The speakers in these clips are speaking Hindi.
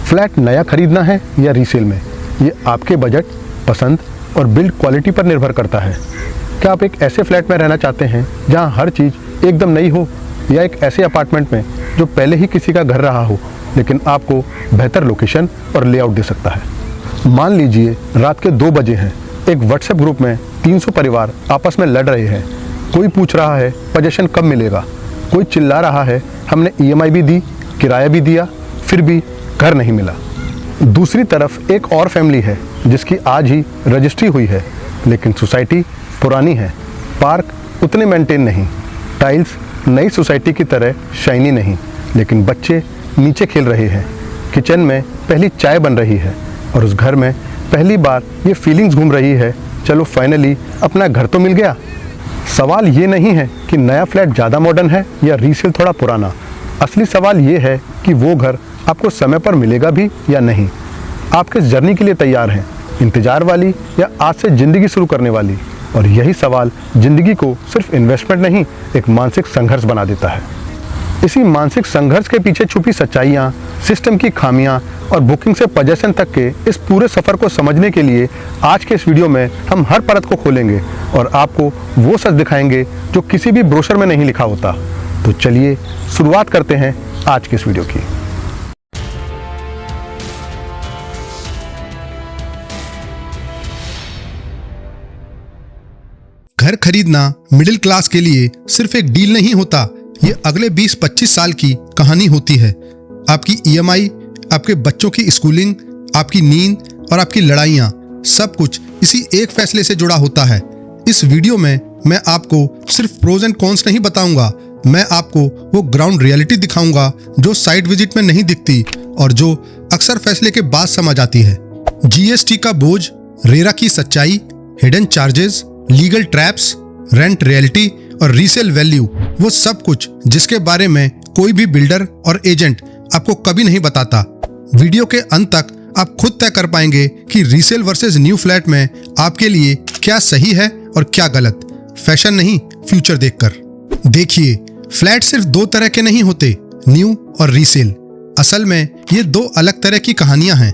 फ्लैट नया खरीदना है या रीसेल में, ये आपके बजट, पसंद और बिल्ड क्वालिटी पर निर्भर करता है। क्या आप एक ऐसे फ्लैट में रहना चाहते हैं जहां हर चीज़ एकदम नई हो, या एक ऐसे अपार्टमेंट में जो पहले ही किसी का घर रहा हो लेकिन आपको बेहतर लोकेशन और लेआउट दे सकता है। मान लीजिए रात के 2 बजे हैं, एक व्हाट्सएप ग्रुप में 300 परिवार आपस में लड़ रहे हैं। कोई पूछ रहा है पोजीशन कब मिलेगा, कोई चिल्ला रहा है हमने EMI भी दी, किराया भी दिया, फिर भी घर नहीं मिला। दूसरी तरफ एक और फैमिली है जिसकी आज ही रजिस्ट्री हुई है, लेकिन सोसाइटी पुरानी है, पार्क उतने मेंटेन नहीं, टाइल्स नई सोसाइटी की तरह शाइनी नहीं, लेकिन बच्चे नीचे खेल रहे हैं, किचन में पहली चाय बन रही है और उस घर में पहली बार ये फीलिंग्स घूम रही है, चलो फाइनली अपना घर तो मिल गया। सवाल ये नहीं है कि नया फ्लैट ज़्यादा मॉडर्न है या रीसेल थोड़ा पुराना। असली सवाल ये है कि वो घर आपको समय पर मिलेगा भी या नहीं। आप किस जर्नी के लिए तैयार हैं, इंतजार वाली या आज से ज़िंदगी शुरू करने वाली? और यही सवाल ज़िंदगी को सिर्फ इन्वेस्टमेंट नहीं, एक मानसिक संघर्ष बना देता है। इसी मानसिक संघर्ष के पीछे छुपी सच्चाइयाँ, सिस्टम की खामियाँ और बुकिंग से पोजीशन तक के इस पूरे सफ़र को समझने के लिए आज के इस वीडियो में हम हर परत को खोलेंगे और आपको वो सच दिखाएंगे जो किसी भी ब्रोशर में नहीं लिखा होता। तो चलिए शुरुआत करते हैं आज के इस वीडियो की। घर खरीदना मिडिल क्लास के लिए सिर्फ एक डील नहीं होता, ये अगले 20-25 साल की कहानी होती है। आपकी EMI, आपके बच्चों की स्कूलिंग, आपकी नींद और आपकी लड़ाइयाँ, सब कुछ इसी एक फैसले से जुड़ा होता है। इस वीडियो में मैं आपको सिर्फ प्रोज एंड कॉन्स नहीं बताऊंगा, मैं आपको वो ग्राउंड रियलिटी दिखाऊंगा जो साइट विजिट में नहीं दिखती और जो अक्सर फैसले के बाद समझ आती है। GST का बोझ, रेरा की सच्चाई, hidden charges, legal traps, rent reality और रीसेल वैल्यू, वो सब कुछ जिसके बारे में कोई भी बिल्डर और एजेंट आपको कभी नहीं बताता। वीडियो के अंत तक आप खुद तय कर पाएंगे कि रीसेल वर्सेस न्यू फ्लैट में आपके लिए क्या सही है और क्या गलत। फैशन नहीं, फ्यूचर देखकर। देखिए, फ्लैट सिर्फ 2 तरह के नहीं होते, न्यू और रीसेल। असल में ये 2 अलग तरह की कहानियां हैं।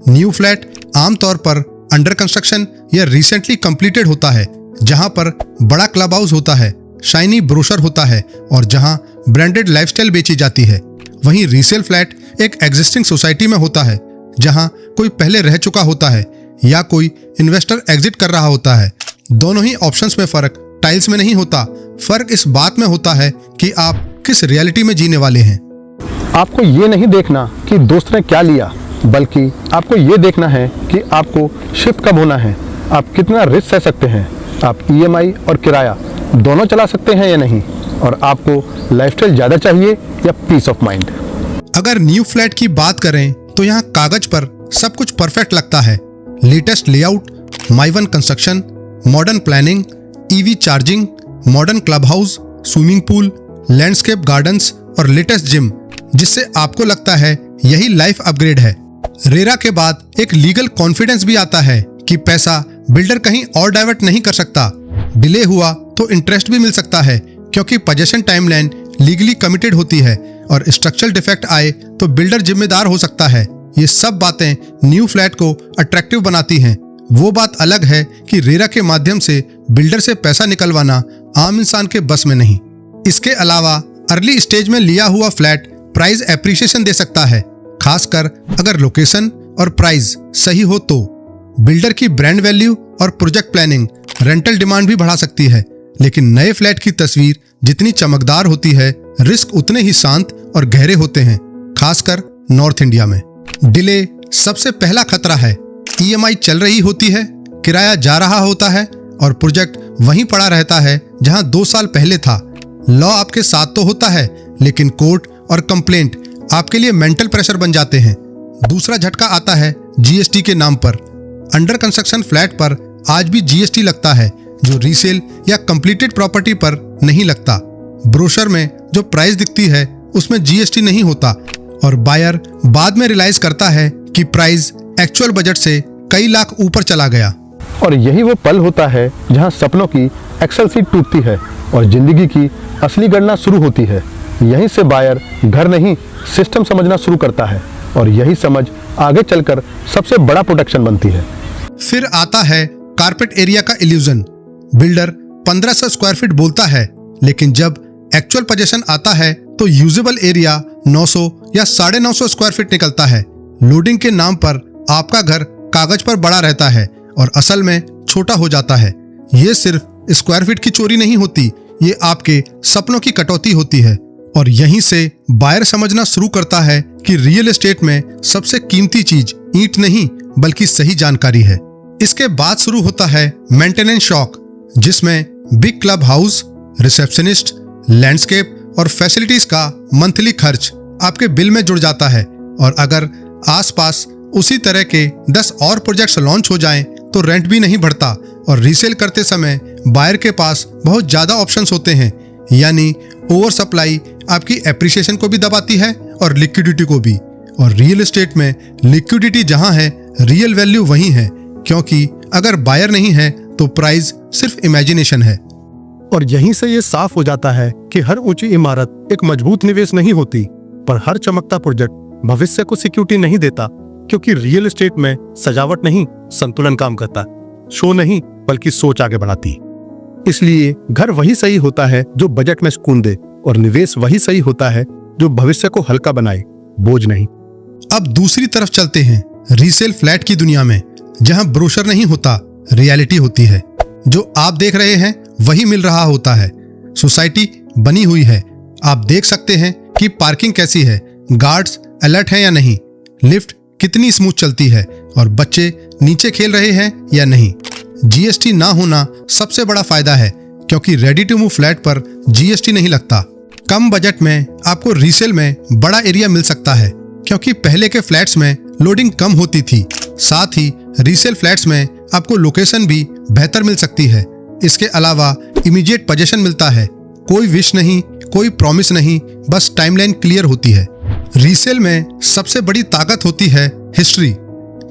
न्यू फ्लैट आमतौर पर अंडर कंस्ट्रक्शन या रिसेंटली कंप्लीटेड होता है, जहां पर बड़ा क्लब हाउस होता है, शाइनी ब्रोशर होता है और जहां ब्रांडेड लाइफस्टाइल बेची जाती है। वहीं रीसेल फ्लैट एक एग्जिस्टिंग सोसाइटी में होता है, जहां कोई पहले रह चुका होता है या कोई इन्वेस्टर एग्जिट कर रहा होता है। दोनों ही ऑप्शंस में फर्क टाइल्स में नहीं होता, फर्क इस बात में होता है कि आप किस रियलिटी में जीने वाले हैं। आपको ये नहीं देखना कि दोस्त ने क्या लिया, बल्कि आपको ये देखना है कि आपको शिफ्ट कब होना है, आप कितना रिस्क सह सकते हैं, आप EMI और किराया दोनों चला सकते हैं या नहीं, और आपको लाइफस्टाइल ज़्यादा चाहिए या पीस ऑफ माइंड। अगर न्यू फ्लैट की बात करें तो यहाँ कागज पर सब कुछ परफेक्ट लगता है। Latest layout, Mivan construction, modern planning, EV charging, modern club house, swimming pool, landscape gardens और लेटेस्ट जिम, जिससे आपको लगता है यही लाइफ अपग्रेड है। रेरा के बाद एक लीगल कॉन्फिडेंस भी आता है कि पैसा बिल्डर कहीं और डाइवर्ट नहीं कर सकता। डिले हुआ तो इंटरेस्ट भी मिल सकता है, क्योंकि पोजीशन टाइमलाइन लीगली कमिटेड होती है और स्ट्रक्चरल डिफेक्ट आए तो बिल्डर जिम्मेदार हो सकता है। ये सब बातें न्यू फ्लैट को अट्रैक्टिव बनाती हैं। वो बात अलग है कि रेरा के माध्यम से बिल्डर से पैसा निकलवाना आम इंसान के बस में नहीं। इसके अलावा अर्ली स्टेज में लिया हुआ फ्लैट प्राइस एप्रिसिएशन दे सकता है, खासकर अगर लोकेशन और प्राइस सही हो तो। बिल्डर की ब्रांड वैल्यू और प्रोजेक्ट प्लानिंग रेंटल डिमांड भी बढ़ा सकती है, लेकिन नए फ्लैट की तस्वीर जितनी चमकदार होती है, रिस्क उतने ही शांत और गहरे होते हैं, खासकर नॉर्थ इंडिया में। डिले सबसे पहला खतरा है। EMI चल रही होती है, किराया जा रहा होता है और प्रोजेक्ट वहीं पड़ा रहता है जहां 2 साल पहले था। लॉ आपके साथ तो होता है, लेकिन कोर्ट और कंप्लेंट आपके लिए मेंटल प्रेशर बन जाते हैं। दूसरा झटका आता है GST के नाम पर। अंडर कंस्ट्रक्शन फ्लैट पर आज भी GST लगता है, जो रीसेल या कंप्लीटेड प्रॉपर्टी पर नहीं लगता। ब्रोशर में जो प्राइस दिखती है उसमें GST नहीं होता और बायर बाद में रियलाइज करता है कि प्राइस एक्चुअल बजट से कई लाख ऊपर चला गया। और यही वो पल होता है जहां सपनों की एक्सेल सीट टूटती है और जिंदगी की असली गणना शुरू होती है। यहीं से बायर घर नहीं, सिस्टम समझना शुरू करता है। और यही समझ आगे चलकर सबसे बड़ा प्रोटेक्शन बनती है। फिर आता है कारपेट एरिया का इल्यूजन। बिल्डर 1500 स्क्वायर फीट बोलता है, लेकिन जब एक्चुअल पोजीशन आता है तो यूजेबल एरिया 900 या 950 स्क्वायर फीट निकलता है। लोडिंग के नाम पर आपका घर कागज पर बड़ा रहता है और असल में छोटा हो जाता है। ये सिर्फ स्क्वायर फीट की चोरी नहीं होती, ये आपके सपनों की कटौती होती है। और यहीं से बायर समझना शुरू करता है कि रियल एस्टेट में सबसे कीमती चीज ईंट नहीं बल्कि सही जानकारी है। इसके बाद शुरू होता है मेंटेनेंस शॉक, जिसमें big club house, receptionist, landscape और फैसिलिटीज का मंथली खर्च आपके बिल में जुड़ जाता है। और अगर आसपास उसी तरह के 10 और प्रोजेक्ट्स लॉन्च हो जाएं तो रेंट भी नहीं बढ़ता और रीसेल करते समय बायर के पास बहुत ज्यादा ऑप्शंस होते हैं। यानी ओवर सप्लाई आपकी एप्रिसिएशन को भी दबाती है और लिक्विडिटी को भी। और रियल एस्टेट में लिक्विडिटी जहां है, रियल वैल्यू वहीं है, क्योंकि अगर बायर नहीं है तो प्राइस सिर्फ इमेजिनेशन है। और यहीं से ये साफ हो जाता है कि हर ऊंची इमारत एक मजबूत निवेश नहीं होती, पर हर चमकता प्रोजेक्ट भविष्य को सिक्योरिटी नहीं देता, क्योंकि रियल एस्टेट में सजावट नहीं संतुलन काम करता, शो नहीं बल्कि सोच आगे बढ़ाती। इसलिए घर वही सही होता है जो बजट में सुकून दे, और निवेश वही सही होता है जो भविष्य को हल्का बनाए, बोझ नहीं। अब दूसरी तरफ चलते हैं रीसेल फ्लैट की दुनिया में, जहां ब्रोशर नहीं होता, रियलिटी होती है। जो आप देख रहे हैं वही मिल रहा होता है। सोसाइटी बनी हुई है, आप देख सकते हैं कि पार्किंग कैसी है, गार्ड्स अलर्ट हैं या नहीं, लिफ्ट कितनी स्मूथ चलती है और बच्चे नीचे खेल रहे हैं या नहीं। जीएसटी ना होना सबसे बड़ा फायदा है, क्योंकि रेडी टू मूव फ्लैट पर जीएसटी नहीं लगता। कम बजट में आपको रीसेल में बड़ा एरिया मिल सकता है, क्योंकि पहले के फ्लैट्स में लोडिंग कम होती थी। साथ ही रीसेल फ्लैट्स में आपको लोकेशन भी बेहतर मिल सकती है। इसके अलावा इमीडिएट पोजीशन मिलता है, कोई विश नहीं, कोई प्रॉमिस नहीं, बस टाइमलाइन क्लियर होती है। रीसेल में सबसे बड़ी ताकत होती है हिस्ट्री।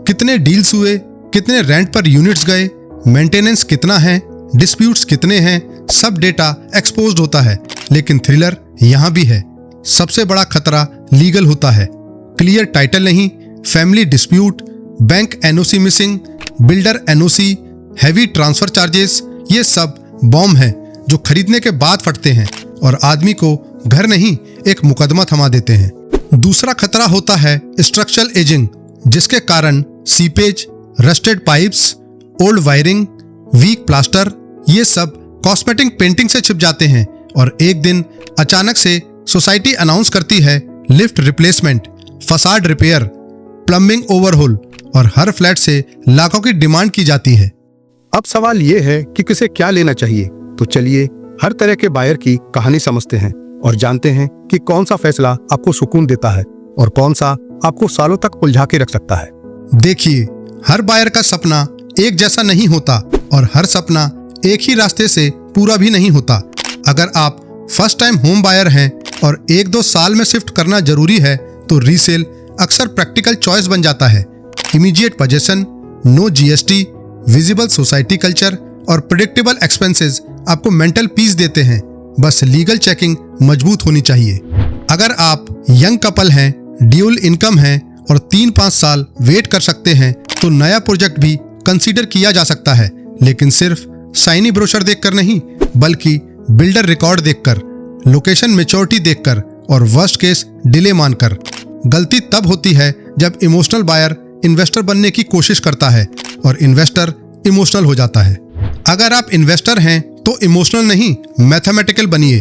कितने डील्स हुए, कितने रेंट पर यूनिट्स गए, मेंटेनेंस कितना है, डिस्प्यूट्स कितने हैं, सब डेटा एक्सपोज्ड होता है। लेकिन थ्रिलर यहाँ भी है। सबसे बड़ा खतरा लीगल होता है। क्लियर टाइटल नहीं, family dispute, bank NOC missing, builder NOC, heavy transfer charges, ये सब बॉम्ब हैं जो खरीदने के बाद फटते हैं और आदमी को घर नहीं एक मुकदमा थमा देते हैं। दूसरा खतरा होता है स्ट्रक्चरल एजिंग, जिसके कारण seepage, rusted pipes, old wiring, weak plaster, ये सब कॉस्मेटिक पेंटिंग से छिप जाते हैं और एक दिन अचानक से सोसाइटी अनाउंस करती है lift replacement, facade repair, plumbing overhaul, और हर फ्लैट से लाखों की डिमांड की जाती है। अब सवाल ये है कि किसे क्या लेना चाहिए। तो चलिए हर तरह के बायर की कहानी समझते हैं और जानते हैं कि कौन सा फैसला आपको सुकून देता है और कौन सा आपको सालों तक उलझा के रख सकता है। देखिए, हर बायर का सपना एक जैसा नहीं होता और हर सपना एक ही रास्ते से पूरा भी नहीं होता। अगर आप फर्स्ट टाइम होम बायर हैं और 1-2 साल में शिफ्ट करना जरूरी है तो रीसेल अक्सर प्रैक्टिकल चॉइस बन जाता है। Immediate possession, no GST, visible society culture और प्रेडिक्टेबल एक्सपेंसेस आपको मेंटल पीस देते हैं। बस लीगल चेकिंग मजबूत होनी चाहिए। अगर आप यंग कपल हैं, ड्यूल इनकम हैं और 3-5 साल वेट कर सकते हैं तो नया प्रोजेक्ट भी कंसीडर किया जा सकता है, लेकिन सिर्फ साइनी ब्रोशर देखकर नहीं, बल्कि बिल्डर रिकॉर्ड देखकर, लोकेशन मैच्योरिटी देखकर और वर्स्ट केस डिले मानकर। गलती तब होती है जब इमोशनल बायर इन्वेस्टर बनने की कोशिश करता है और इन्वेस्टर इमोशनल हो जाता है। अगर आप इन्वेस्टर हैं तो इमोशनल नहीं, मैथमेटिकल बनिए।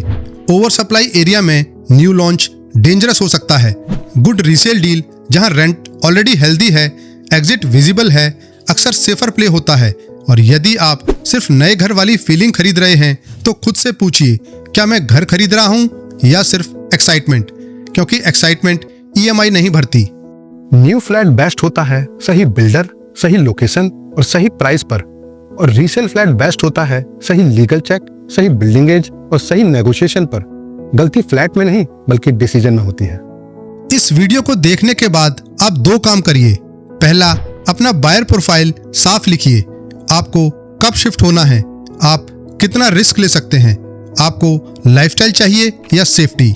ओवर सप्लाई एरिया में न्यू लॉन्च डेंजरस हो सकता है। गुड रीसेल डील जहां रेंट ऑलरेडी हेल्दी है, एग्जिट विजिबल है, अक्सर सेफर प्ले होता है। और यदि आप सिर्फ नए घर वाली फीलिंग खरीद रहे हैं तो खुद से पूछिए, क्या मैं घर खरीद रहा हूं या सिर्फ एक्साइटमेंट? क्योंकि एक्साइटमेंट ईएमआई नहीं भरती। न्यू फ्लैट बेस्ट होता है सही बिल्डर, सही लोकेशन और सही प्राइस पर, और रीसेल फ्लैट बेस्ट होता है सही लीगल चेक, सही बिल्डिंग एज और सही नेगोशिएशन पर। गलती फ्लैट में नहीं बल्कि डिसीजन में होती है। इस वीडियो को देखने के बाद आप 2 काम करिए। पहला, अपना बायर प्रोफाइल साफ लिखिए। आपको कब शिफ्ट होना है, आप कितना रिस्क ले सकते हैं, आपको लाइफस्टाइल चाहिए या सेफ्टी।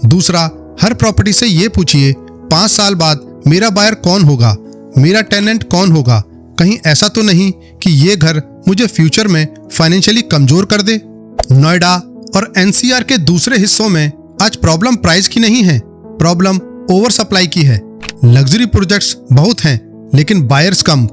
दूसरा, हर प्रॉपर्टी से ये पूछिए 5 साल बाद मेरा बायर कौन होगा, मेरा टेनेंट कौन होगा, कहीं ऐसा तो नहीं कि ये घर मुझे फ्यूचर में फाइनेंशियली कमजोर कर दे। नोएडा और एनसीआर के दूसरे हिस्सों में आज प्रॉब्लम प्राइस की नहीं है, प्रॉब्लम ओवर सप्लाई की है। लग्जरी प्रोजेक्ट्स बहुत हैं लेकिन बायर्स कम।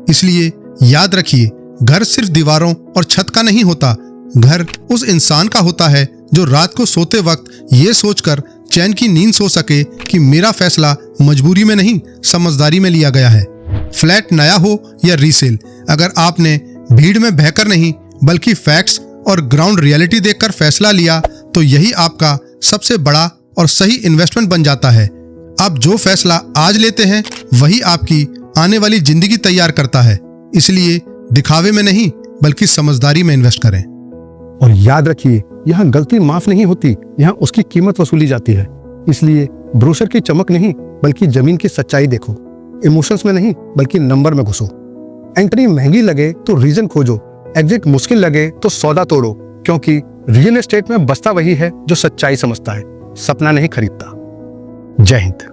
इसलिए याद रखिए, घर सिर्फ दीवारों और छत का नहीं होता, घर उस इंसान का होता है जो रात को सोते वक्त ये सोचकर चैन की नींद सो सके कि मेरा फैसला मजबूरी में नहीं समझदारी में लिया गया है। फ्लैट नया हो या रीसेल, अगर आपने भीड़ में बहकर नहीं बल्कि फैक्ट्स और ग्राउंड रियलिटी देखकर फैसला लिया तो यही आपका सबसे बड़ा और सही इन्वेस्टमेंट बन जाता है। आप जो फैसला आज लेते हैं वही आपकी आने वाली जिंदगी तैयार करता है। इसलिए दिखावे में नहीं बल्कि समझदारी में इन्वेस्ट करें। और याद रखिए, यहाँ गलती माफ नहीं होती, यहाँ उसकी कीमत वसूली जाती है। इसलिए ब्रोशर की चमक नहीं बल्कि जमीन की सच्चाई देखो। इमोशंस में नहीं बल्कि नंबर में घुसो। एंट्री महंगी लगे तो रीजन खोजो, एग्जिट मुश्किल लगे तो सौदा तोड़ो, क्योंकि रियल एस्टेट में बसता वही है जो सच्चाई समझता है, सपना नहीं खरीदता। जय हिंद।